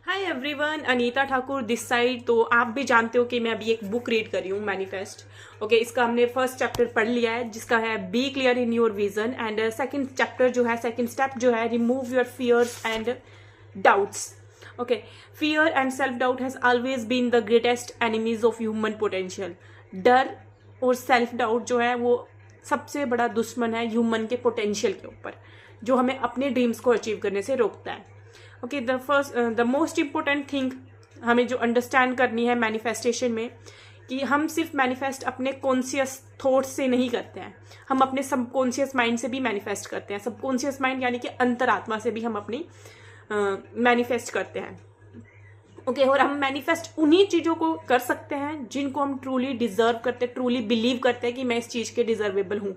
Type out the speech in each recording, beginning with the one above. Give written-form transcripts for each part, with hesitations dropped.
Hi everyone, Anita Thakur this side. तो आप भी जानते हो कि मैं अभी एक बुक रीड कर रही हूँ, मैनिफेस्ट। ओके, इसका हमने फर्स्ट चैप्टर पढ़ लिया है जिसका है be clear in your vision, and second chapter जो है, सेकंड स्टेप जो है, remove your fears and doubts. Okay, fear and self doubt has always been the greatest enemies of human potential. डर और सेल्फ डाउट जो है वो सबसे बड़ा दुश्मन है ह्यूमन के पोटेंशियल के ऊपर, जो हमें अपने ड्रीम्स को अचीव करने से रोकता है। Okay, the most important thing हमें जो अंडरस्टैंड करनी है मैनिफेस्टेशन में, कि हम सिर्फ मैनिफेस्ट अपने कॉन्शियस थॉट्स से नहीं करते हैं, हम अपने सबकॉन्शियस माइंड से भी मैनिफेस्ट करते हैं। सबकॉन्शियस माइंड यानी कि अंतरात्मा से भी हम अपनी मैनिफेस्ट करते हैं। ओके, और हम मैनिफेस्ट उन्हीं चीज़ों को कर सकते हैं जिनको हम ट्रूली डिजर्व करते हैं, ट्रूली बिलीव करते हैं कि मैं इस चीज़ के डिजर्वेबल हूँ।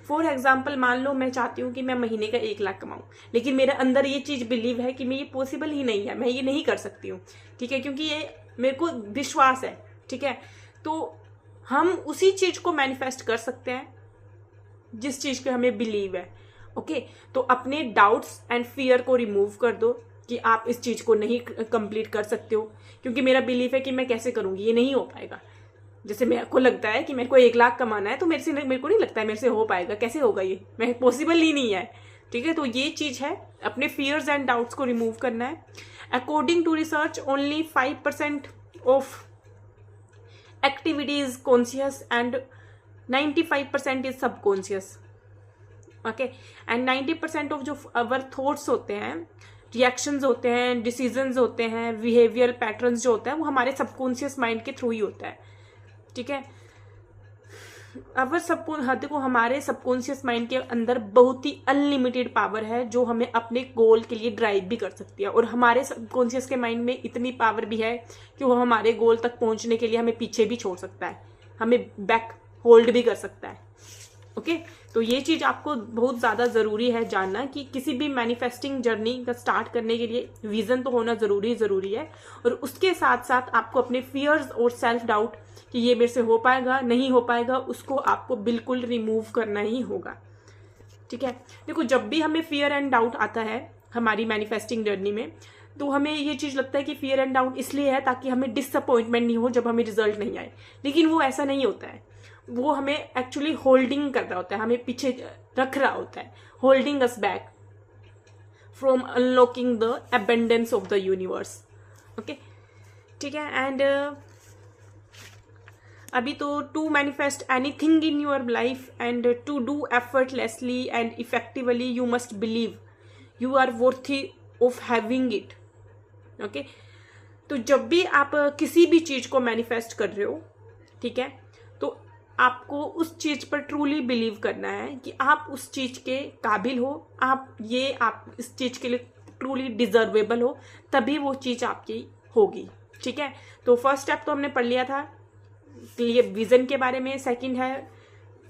फॉर एग्जाम्पल, मान लो मैं चाहती हूँ कि मैं महीने का 1 लाख कमाऊँ, लेकिन मेरे अंदर ये चीज़ बिलीव है कि मैं ये पॉसिबल ही नहीं है, मैं ये नहीं कर सकती हूँ। ठीक है, क्योंकि ये मेरे को विश्वास है। ठीक है, तो हम उसी चीज़ को मैनिफेस्ट कर सकते हैं जिस चीज़ के हमें बिलीव है। ओके, तो अपने डाउट्स एंड फियर को रिमूव कर दो कि आप इस चीज़ को नहीं कंप्लीट कर सकते हो, क्योंकि मेरा बिलीफ है कि मैं कैसे करूँगी, ये नहीं हो पाएगा। जैसे मेरे को लगता है कि मेरे को 1 लाख कमाना है, तो मेरे को नहीं लगता है मेरे से हो पाएगा, कैसे होगा ये, मैं पॉसिबल ही नहीं है। ठीक है, तो ये चीज़ है, अपने फियर्स एंड डाउट्स को रिमूव करना है। According to research, only 5% of activity is conscious and 95% is subconscious. Okay, and 90% of जो अवर थॉट्स होते हैं, रिएक्शंस होते हैं, डिसीजंस होते हैं, बिहेवियर पैटर्न्स जो होता है, वो हमारे सबकॉन्शियस माइंड के थ्रू ही होता है। ठीक है, अब देखो, हमारे सबकॉन्शियस माइंड के अंदर बहुत ही अनलिमिटेड पावर है जो हमें अपने गोल के लिए ड्राइव भी कर सकती है, और हमारे सबकॉन्शियस के माइंड में इतनी पावर भी है कि वो हमारे गोल तक पहुंचने के लिए हमें पीछे भी छोड़ सकता है, हमें बैक होल्ड भी कर सकता है। ओके, तो ये चीज आपको बहुत ज्यादा जरूरी है जानना कि किसी भी मैनिफेस्टिंग जर्नी का स्टार्ट करने के लिए विजन तो होना जरूरी है, और उसके साथ साथ आपको अपने फियर्स और सेल्फ डाउट कि ये मेरे से हो पाएगा नहीं हो पाएगा, उसको आपको बिल्कुल रिमूव करना ही होगा। ठीक है, देखो, जब भी हमें फियर एंड डाउट आता है हमारी मैनिफेस्टिंग जर्नी में, तो हमें ये चीज लगता है कि फियर एंड डाउट इसलिए है ताकि हमें डिसअपॉइंटमेंट नहीं हो जब हमें रिजल्ट नहीं आए, लेकिन वो ऐसा नहीं होता है। वो हमें एक्चुअली होल्डिंग कर रहा होता है, हमें पीछे रख रहा होता है, holding us back from unlocking the abundance of the universe. Okay, ठीक है, एंड अभी तो to manifest anything in your life and to do effortlessly and effectively, you must believe you are worthy of having it. Okay, तो जब भी आप किसी भी चीज को मैनिफेस्ट कर रहे हो, ठीक है, तो आपको उस चीज पर ट्रूली बिलीव करना है कि आप उस चीज के काबिल हो, आप इस चीज के लिए ट्रूली डिजर्वेबल हो, तभी वो चीज आपकी होगी। ठीक है, तो फर्स्ट स्टेप तो हमने पढ़ लिया था क्लियर विजन के बारे में, सेकंड है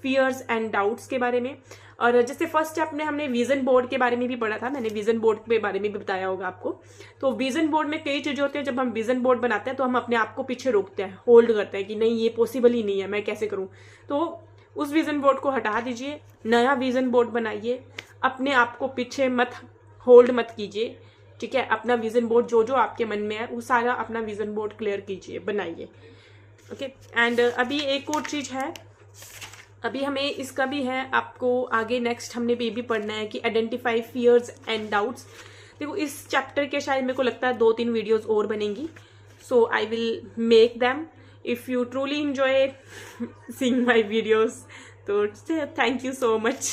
फियर्स एंड डाउट्स के बारे में, और जैसे फर्स्ट स्टेप में हमने विजन बोर्ड के बारे में भी पढ़ा था, मैंने विजन बोर्ड के बारे में भी बताया होगा आपको। तो विजन बोर्ड में कई चीजें होती हैं, जब हम विजन बोर्ड बनाते हैं तो हम अपने आप को पीछे रोकते हैं, होल्ड करते हैं कि नहीं ये पॉसिबल ही नहीं है, मैं कैसे करूं। तो उस विजन बोर्ड को हटा दीजिए, नया विजन बोर्ड बनाइए, अपने आप को पीछे मत होल्ड मत कीजिए। ठीक है, अपना विजन बोर्ड जो आपके मन में है वो सारा अपना विजन बोर्ड क्लियर कीजिए, बनाइए। ओके, एंड अभी एक और चीज है, अभी हमें इसका भी है, आपको आगे नेक्स्ट हमने ये भी पढ़ना है कि आइडेंटिफाई फियर्स एंड डाउट्स। देखो, इस चैप्टर के शायद मेरे को लगता है 2-3 वीडियोस और बनेंगी, so I will make them if you truly enjoy seeing my videos. तो थैंक यू सो मच।